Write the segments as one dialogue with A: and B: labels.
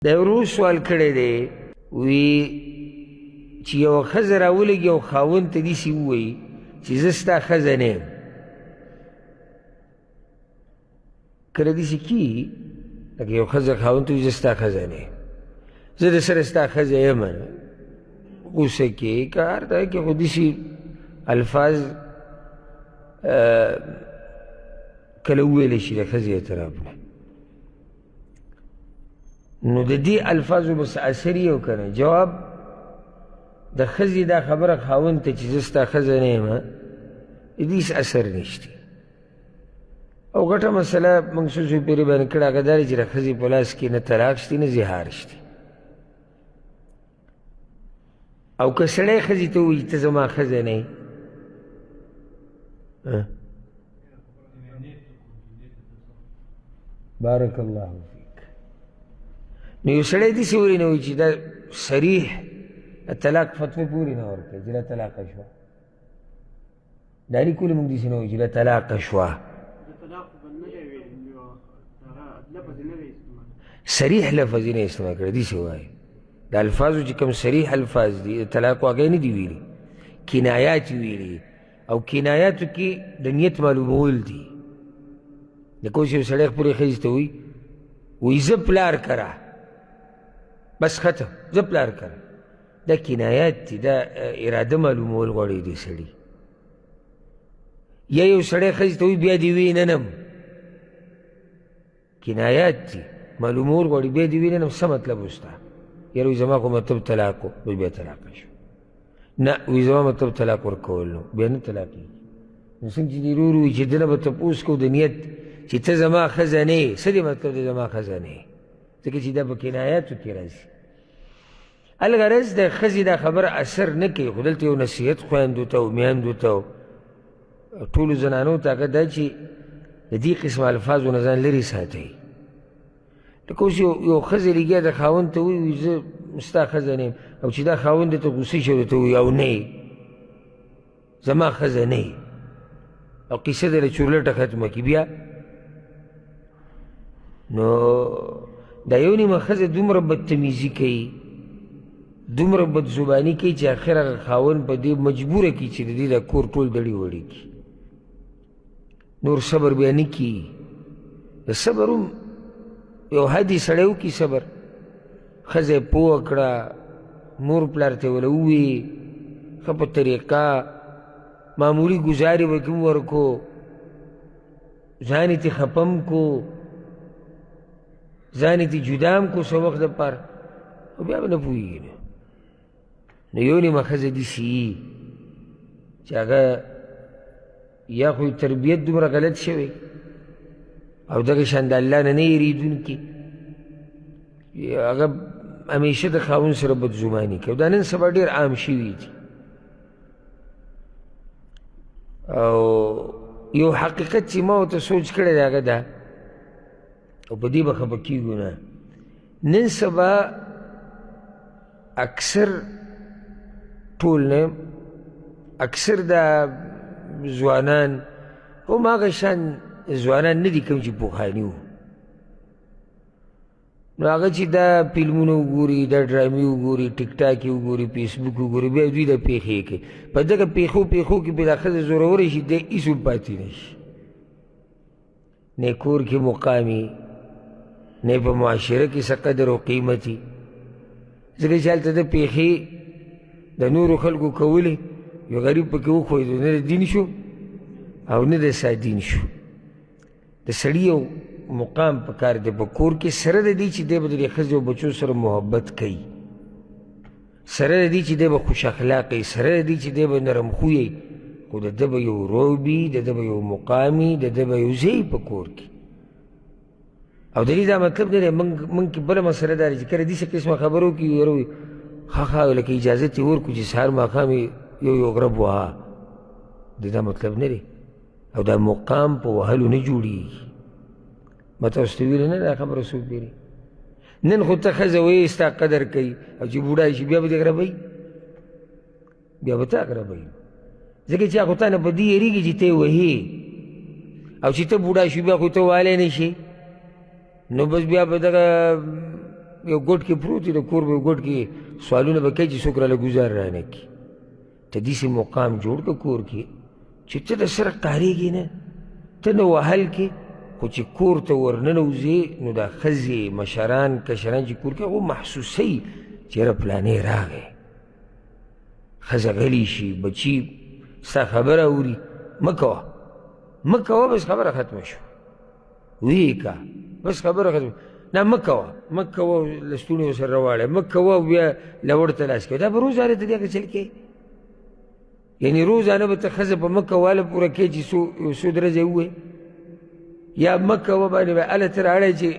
A: دا یو ورور سوال کړی دی، وی چې یوه ښځه راولږي او خاوند ته داسې ووایي چې زه ستا ښځه نه یم. کله داسې کېږي لکه یو ښځه خاوند ته وایي زه ستا ښځه نه یم، زه د سره ستا ښځه یم، غوسه کې کار دی کې خو داسې الفاظ کله وویلی شي د ښځې اعتراف نه. نو د دې الفاظو بس اثر یې او که نه جواب د ښځې دا خبره خاوند ته چې زه ستا ښځه نه یم د دې هېڅ اثر نشته. او غټه مسله موږ څو څو پېرې بیان کړې هغه دا دی چې د ښځې په لاس کې نه طلاق شته نه زهار شته. او که سړی ښځې ته ووایي ته زما ښځه نه یې بارک الله فیک، نو یو سړی داسې ولې نه وایي چې دا صریح طلاق فتوه پورې نه ورکوي چې لا طلاقه شوه، دا لیک ولې موږ داسې نه وایو چې لا طلاقه شوه. صریح لفظ یې نه استعمال کړی، داسې وایي د الفاظو چې کوم صریح الفاظ دي د طلاق هغه نه دي ویلي، کنایات یې ویلي، او کنایاتو کې د نیت معلومول دي. لکه اوس یو سړی خپلې ښځې ته وایي زه پلار کره، بس ختم، زه پلار کره، دا کنایات دي، دا اراده معلومول غواړي دې سړي. یا یو سړی ښځې ته وایي بیا دې ویننم، کنایات دي معلومول غواړي، بیا دې ویننم څه مطلب وستا؟ یاره وایي زما خو مطلب طلاق و، وایي بیا طلاقه شو، نه وایي زما مطلب طلاق ورکول نو بیا نه طلاقېږي. نو څنګه چې دې ورور وایي چې ده نه به تپوس کوو د نیت چې ته زما ښځه نه یې، څه دې مطلب دی زما ښځه نه یې؟ ځکه چې دا په کنایاتو کې راځي. الغرض د ښځې دا خبره اثر نه کوي، خو دلته یو نصیحت خویندو ته او میندو ته او ټولو زنانو ته هغه دا چې د دې قسم الفاظو نه ځان لرې ساتئ. لکه اوس یو ښځه لګیا د خاوند ته وایي زه ستا ښځه نه یم، او چې دا خاوند ته غوسه شي ورته وایي او نه یې زما ښځه نه یې، او قصه دې له چورلټه ختمه کړي بیا. نو دا یو نیمه ښځه دومره بدتمیزي کوي، دومره بدزباني کوي چې اخر هغه خاوند په دې مجبوره کړي چې د دې دا کور ټول دړې وړې کړي، نور صبر بیا نه کېږي. د صبر هم یو حد یې سړی وکړي صبر، ښځه یې پوه کړه، مور پلار ته وله ووایي، ښه په طریقه معمولي ګزارې به کې هم ورکو، ځان یې ترې خفه هم کو، ځان یې ترې جدا هم کو څه وخت دپاره، او بیا به نه پوهېږي. نو یو نیمه ښځه داسې وي چې هغه یا خو تربیت دومره غلط شوی او دغه شان د الله نه نه یېرېدونکي، هغه همیشه د خاوند سره بدزباني کوي. دا نن سبا ډېر عام شوي دي. او یو حقیقت چې ما ورته سوچ کړی دی هغه ده، او په دې به خفه کېږو نه، نن سبا اکثر ټول نه اکثر دا ځوانان هم هغه شان ځوانان نه دي کوم چې پخواني وو. نو هغه چې دا فلمونه وګوري، دا ډرامې وګوري، ټیک ټاک یې وګوري، فیسبوک وګوري، بیا دوی دا پېښې کوي. په دغه پېښو کې به دا ښځه زوروره شي، دی هېڅ هم پاتې نه شي، نه کور کې مقامي، نه په معاشره کې څه قدر او قیمتي. ځکه چې هلته د پېښې د نورو خلکو کولې، یو غریب پکې وښویېدو، نه د دین شو او نه د سادین شو. د سړي یو مقام په کار دی په کور کې، سره د دې چې دی به د دې ښځې او بچو سره محبت کوي، سره د دې چې دی به خوش اخلاقه وي، سره د دې چې دی به نرم خویه، خو د ده به یو روب وي، د ده به یو مقام وي، د ده به یو ځای په کور کې. او د دې دا مطلب نه دی موږ کې بله مسله دا دی چې کله داسې قسمه خبره وکړي یاره وایي ښه ښه لکه اجازت یې ورکړو چې سهار ماښام یې یو غرب وها، د دا مطلب نه دی. او دا مقام په وهلو نه جوړېږي. ما تاسو ته ویلې نه دا خبره څوک پېرې نن خو ته ښځه وایې ستا قدر کوي، او چې بوډا شي بیا به دې غربوي، بیا به تا غربوي، ځکه چې هغه تا نه په دې یېرېږي چې ته یې وهې، او چې ته بوډا شي بیا خو ته والی نه شي، نو بس بیا به دغه یو ګوټ کې پروت وي د کور به یو ګوټ کې سوالونه به کوي چې څوک راله ګزار رانه کړي. ته داسې مقام جوړ کړه کور کې چې ته د سره کارېږي نه، ته نه وهل کې، خو چې کور ته ورننوځې نو دا ښځې مشران کشران چې کور کې هغه محسوسوي چې یاره پلانې راغی. ښځه غلی شي، بچي ستا خبره اوري، مه کوه مه کوه، بس خبره ختمه شوه، ویې که بس خبره ختمه، نه مه کوه مه کوه، لستوڼې ورسره راواړی، مه کوه بیا لوړ ته لاس کوي. دا به روزانه ته دې هغه چل کوې، یعنې روزانه به ته ښځه په مه کوواله پوره کوې چې څو درجه ووایې، یا مه کوه باندې به هله ته راړی چې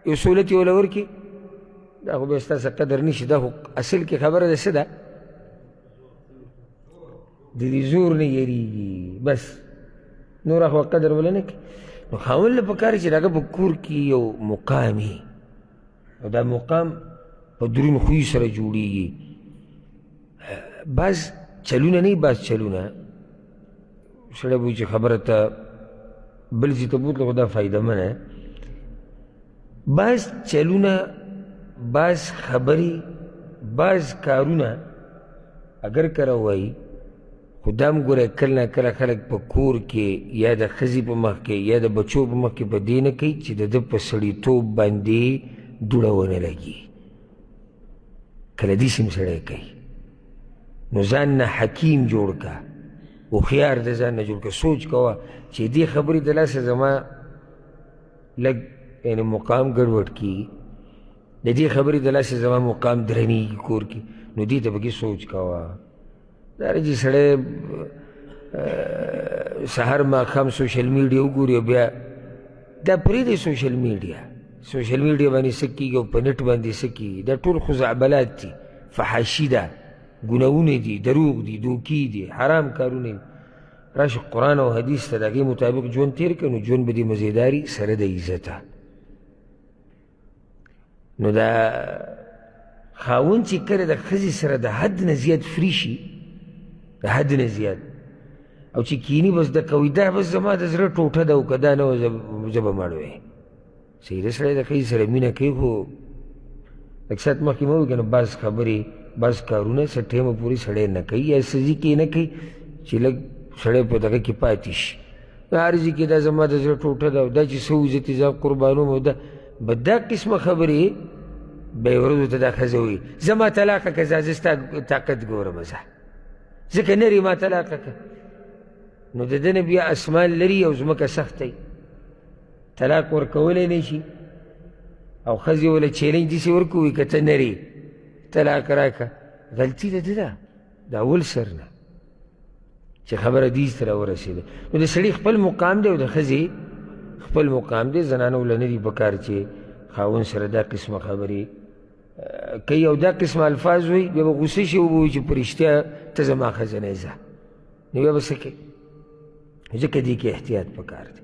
A: یو سهولت یې وله ورکړې. دا خو بیا ستا څه قدر نه شي. دا خو اصل کې خبره ده څه ده، د دې زور نه یېرېږي، بس نور خو قدر وله نه کوي. نو خاوند له پکار چې د هغه په کور کې یو مقام وي، او دا مقام په دروند خوی سره جوړېږي. بعض چلونه نه وي، بعض چلونه سړی به چې خبره ته بل ځای ته بوتله خو دا فایده منه. بعض چلونه، بعض خبرې، بعض کارونه اگر کره وایي، خو دا هم ګوره کله نه کله خلک په کور کې یا د ښځې په مخ کې یا د بچو په مخ کې په دې نه کوي چې د ده په سړیتوب باندې دوړه ونه لګي. کله داسې هم سړی کوي. نو ځان نه حکیم جوړ که، هوښیار د ځان نه جوړ که، سوچ کوه چې دې خبرې د لاسه زما لږ یعنې مقام ګډوډ کېږي، د دې خبرې د لاسه زما مقام درنېږي کور کې، نو دې ته پکې سوچ کوه. دا چې سړی سهار ماښام سوشل میډیا وګوري او بیا دا پرېږدی سوشل میډیا باندې څه کېږي او په نټ باندې څه کېږي، دا ټول خزعبلات دي، فحاشي ده، ګناهونه دي، دروغ دي، دوکې دي، حرام کارونه دي. راشه قرآن او حدیث ته د هغې مطابق ژوند تېر کړه، نو ژوند به دې مزیداري سره د عزته. نو دا خاوند چې کله د ښځې سره د حد نه زیات فري شي، د حد نه زیات، او چې کینی بس د کوي دا بس زما د زړه ټوټه ده او که دا نه وه زه به مړ وی. صحیح ده، سړی د ښځې سره مینه کوي، خو لږ ساعت مخکې مه وایي که نه بعض خبرې بعض کارونه څه ټیمه پورې سړی نه کوي، یا څه ځي کې نه کوي چې لږ سړی په دغه کې پاتې شي. هر ځي کې دا زما د زړه ټوټه ده او دا چې څه وځي تیزاب قربانوم او به دا قسمه خبرې به یې ورځو ته دا ښځه وایي زما طلاقه که زه ستا طاقت ګورم، زه ځکه نرې ما طلاقه که. نو د ده نه بیا اسمان لري او ځمکه سخته وي، طلاق ورکولی نه شي، او ښځې وله چیلنج داسې ورکوي که ته نرې طلاق راکه. غلطي د ده ده د اول سر نه چې خبره دې ته راورسېده. نو د سړي خپل مقام دی او د ښځې خپل مقام دی. زنانو له نه دي پکار چې خاوند سره دا قسمه خبرې کوي او دا قسمه الفاظ وایي، بیا به غوسه شي او به وایي چې په رښتیا ته زما ښځه نه یې، نو بیا به څه کوي؟ ځکه دې کې احتیاط پکار دی.